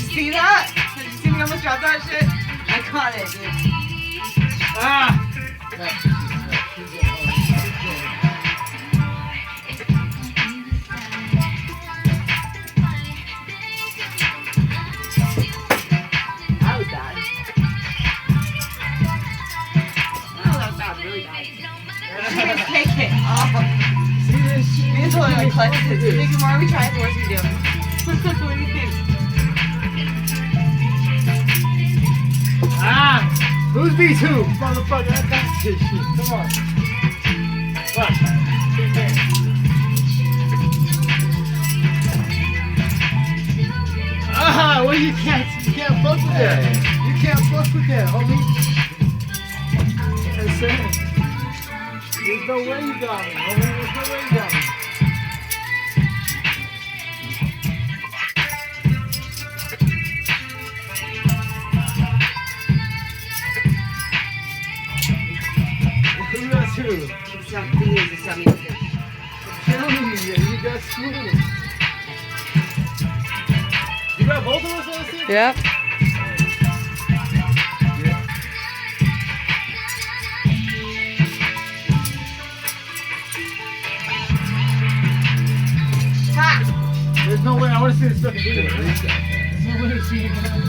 See that? Did you see me almost drop that shit? I caught it, dude. Ah! That was bad. Oh, that was bad, really bad. Take it off. See this shit? Me and Toy are clutches. You think more we try, the worse we do. What do you think? Ah! Who's B2? Motherfucker, I got this shit. Come on. What? Ah, well you can't fuck with that. You can't fuck with that, homie. I'm saying. There's no way you got me, homie. There's no way you got me. Too. Something is something. I'm telling you, you got screwed. You got both of us on the same? Yep. Ha! There's no way. I want to see this fucking video. There's no way she ain't got me.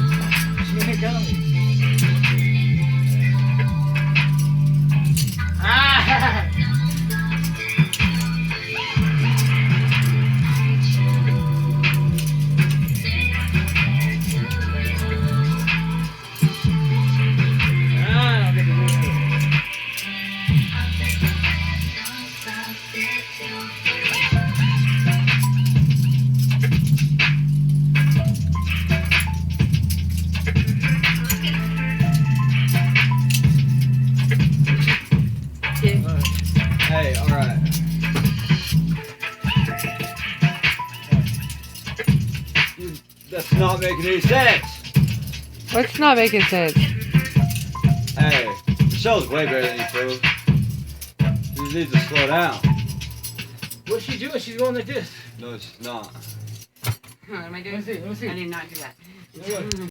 She ain't got me. Ah! Hey, alright. That's not making any sense. What's not making sense? Hey, the show's way better than you two. You need to slow down. What's she doing? She's going like this. No, it's not. What am I doing? Let me see. I did not do that. Look.